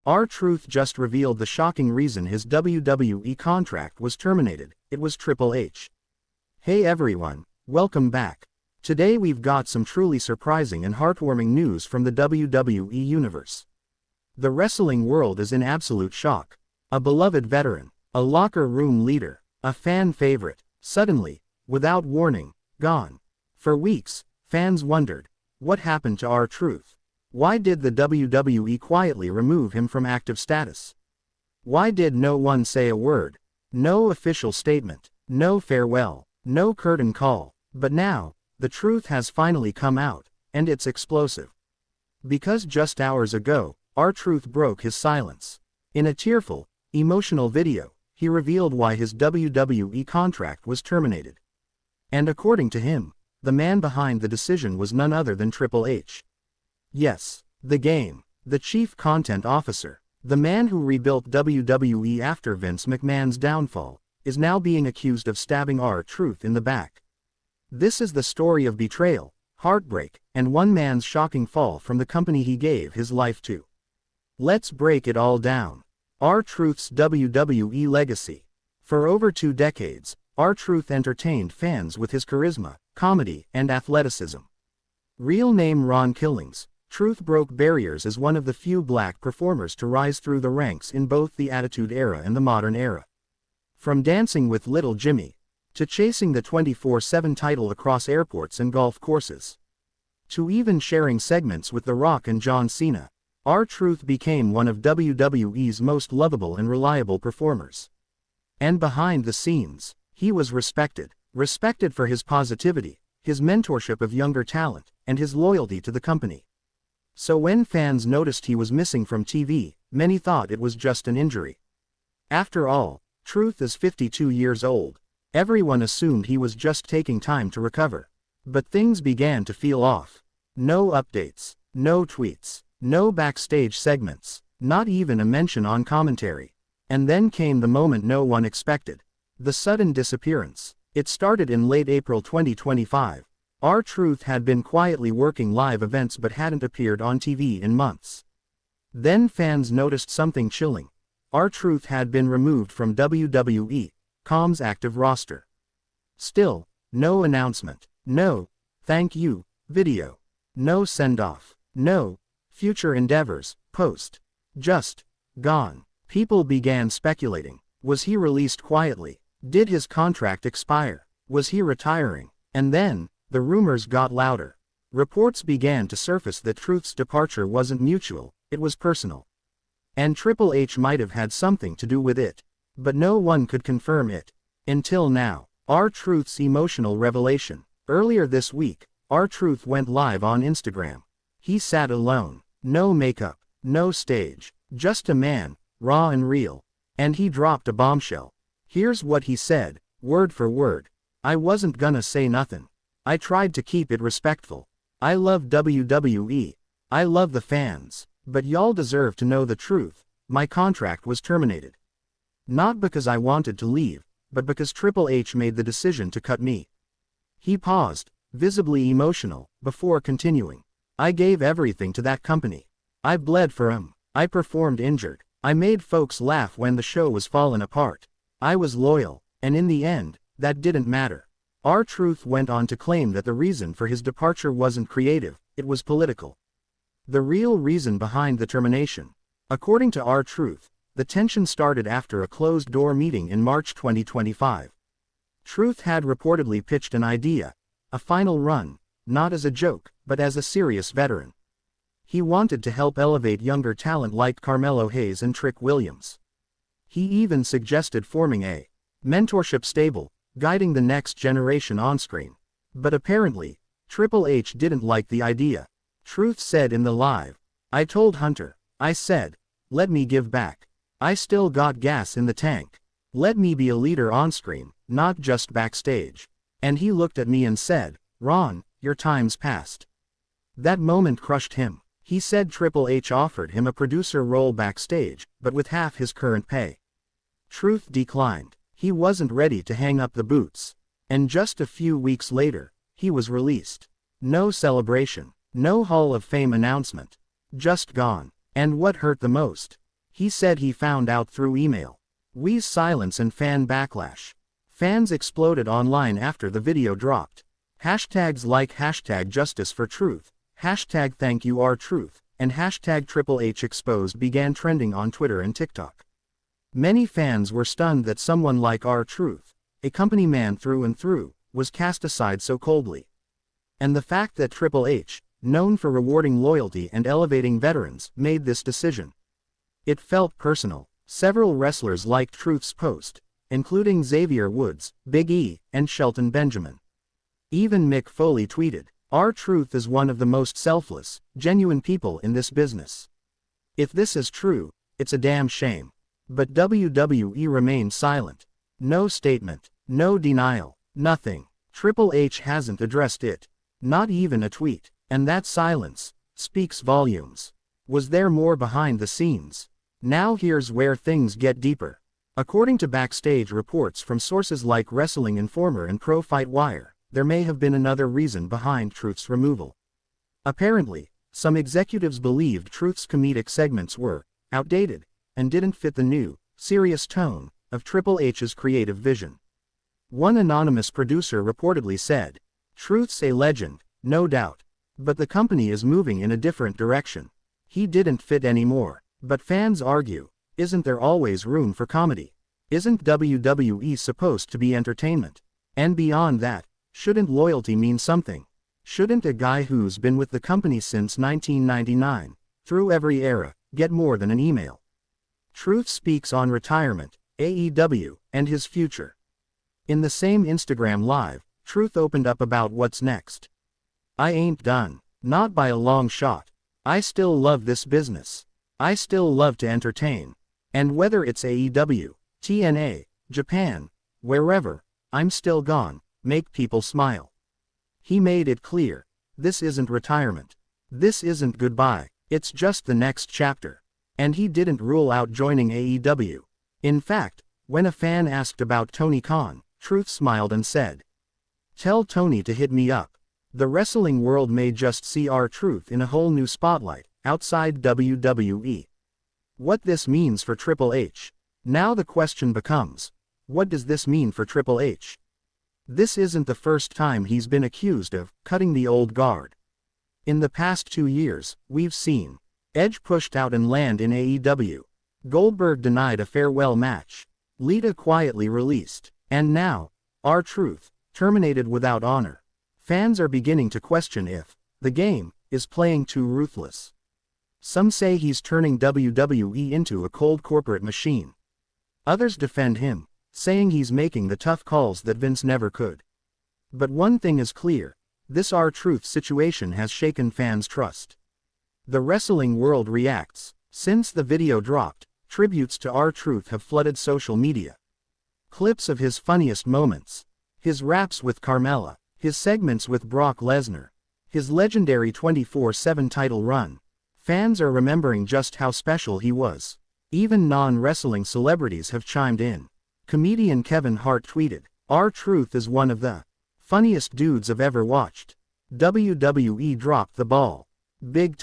R-Truth just revealed the shocking reason his WWE contract was terminated. It was Triple H. Hey everyone, welcome back. Today we've got some truly surprising and heartwarming news from the WWE Universe. The wrestling world is in absolute shock. A beloved veteran, a locker room leader, a fan favorite, suddenly, without warning, gone. For weeks, fans wondered, what happened to R-Truth? Why did the WWE quietly remove him from active status? Why did no one say a word? No official statement, no farewell, no curtain call. But now, the truth has finally come out, and it's explosive. Because just hours ago, R-Truth broke his silence. In a tearful, emotional video, he revealed why his WWE contract was terminated. And according to him, the man behind the decision was none other than Triple H. Yes, the Game, the chief content officer, the man who rebuilt WWE after Vince McMahon's downfall, is now being accused of stabbing R-Truth in the back. This is the story of betrayal, heartbreak, and one man's shocking fall from the company he gave his life to. Let's break it all down. R-Truth's WWE legacy. For over 2 decades, R-Truth entertained fans with his charisma, comedy, and athleticism. Real name Ron Killings, Truth broke barriers as one of the few black performers to rise through the ranks in both the Attitude Era and the modern era. From dancing with Little Jimmy, to chasing the 24/7 title across airports and golf courses, to even sharing segments with The Rock and John Cena, R-Truth became one of WWE's most lovable and reliable performers. And behind the scenes, he was respected for his positivity, his mentorship of younger talent, and his loyalty to the company. So when fans noticed he was missing from TV, many thought it was just an injury. After all, Truth is 52 years old. Everyone assumed he was just taking time to recover. But things began to feel off. No updates, no tweets, no backstage segments, not even a mention on commentary. And then came the moment no one expected. The sudden disappearance. It started in late April 2025. R-Truth had been quietly working live events but hadn't appeared on TV in months. Then fans noticed something chilling. R-Truth had been removed from WWE.com's active roster. Still, no announcement, no thank you video, no send-off, no future endeavors post. Just gone. People began speculating. Was he released quietly? Did his contract expire? Was he retiring? And then, the rumors got louder. Reports began to surface that Truth's departure wasn't mutual, it was personal. And Triple H might have had something to do with it. But no one could confirm it. Until now. R-Truth's emotional revelation. Earlier this week, R-Truth went live on Instagram. He sat alone. No makeup, no stage. Just a man, raw and real. And he dropped a bombshell. Here's what he said, word for word. I wasn't gonna say nothing. I tried to keep it respectful. I love WWE. I love the fans. But y'all deserve to know the truth. My contract was terminated. Not because I wanted to leave, but because Triple H made the decision to cut me. He paused, visibly emotional, before continuing. I gave everything to that company. I bled for him. I performed injured. I made folks laugh when the show was falling apart. I was loyal, and in the end, that didn't matter. R-Truth went on to claim that the reason for his departure wasn't creative, it was political. The real reason behind the termination. According to R-Truth, the tension started after a closed-door meeting in March 2025. Truth had reportedly pitched an idea, a final run, not as a joke, but as a serious veteran. He wanted to help elevate younger talent like Carmelo Hayes and Trick Williams. He even suggested forming a mentorship stable, guiding the next generation on-screen. But apparently, Triple H didn't like the idea. Truth said in the live, I told Hunter, I said, let me give back. I still got gas in the tank. Let me be a leader on-screen, not just backstage. And he looked at me and said, Ron, your time's past. That moment crushed him. He said Triple H offered him a producer role backstage, but with half his current pay. Truth declined. He wasn't ready to hang up the boots. And just a few weeks later, he was released. No celebration, no Hall of Fame announcement. Just gone. And what hurt the most? He said he found out through email. Wee's silence and fan backlash. Fans exploded online after the video dropped. Hashtags like hashtag justice for truth, hashtag thank you R-Truth, and hashtag Triple H exposed began trending on Twitter and TikTok. Many fans were stunned that someone like R-Truth, a company man through and through, was cast aside so coldly. And the fact that Triple H, known for rewarding loyalty and elevating veterans, made this decision. It felt personal. Several wrestlers liked Truth's post, including Xavier Woods, Big E, and Shelton Benjamin. Even Mick Foley tweeted, "R-Truth is one of the most selfless, genuine people in this business. If this is true, it's a damn shame." But WWE remained silent. No statement, no denial, nothing. Triple H hasn't addressed it. Not even a tweet. And that silence speaks volumes. Was there more behind the scenes? Now here's where things get deeper. According to backstage reports from sources like Wrestling Informer and Pro Fight Wire, there may have been another reason behind Truth's removal. Apparently, some executives believed Truth's comedic segments were outdated and didn't fit the new, serious tone of Triple H's creative vision. One anonymous producer reportedly said, "Truth's a legend, no doubt. But the company is moving in a different direction. He didn't fit anymore." But fans argue, isn't there always room for comedy? Isn't WWE supposed to be entertainment? And beyond that, shouldn't loyalty mean something? Shouldn't a guy who's been with the company since 1999, through every era, get more than an email? Truth speaks on retirement, AEW, and his future. In the same Instagram Live, Truth opened up about what's next. "I ain't done. Not by a long shot. I still love this business. I still love to entertain. And whether it's AEW, TNA, Japan, wherever, I'm still gone, make people smile." He made it clear. This isn't retirement. This isn't goodbye. It's just the next chapter. And he didn't rule out joining AEW. In fact, when a fan asked about Tony Khan, Truth smiled and said, "Tell Tony to hit me up. The wrestling world may just see R-Truth in a whole new spotlight, outside WWE." What this means for Triple H? Now the question becomes, what does this mean for Triple H? This isn't the first time he's been accused of cutting the old guard. In the past 2 years, we've seen Edge pushed out and land in AEW. Goldberg denied a farewell match. Lita quietly released. And now, R-Truth, terminated without honor. Fans are beginning to question if the game is playing too ruthless. Some say he's turning WWE into a cold corporate machine. Others defend him, saying he's making the tough calls that Vince never could. But one thing is clear, this R-Truth situation has shaken fans' trust. The wrestling world reacts. Since the video dropped, tributes to R-Truth have flooded social media. Clips of his funniest moments, his raps with Carmella, his segments with Brock Lesnar, his legendary 24/7 title run. Fans are remembering just how special he was. Even non-wrestling celebrities have chimed in. Comedian Kevin Hart tweeted, "R-Truth is one of the funniest dudes I've ever watched. WWE dropped the ball. Big time."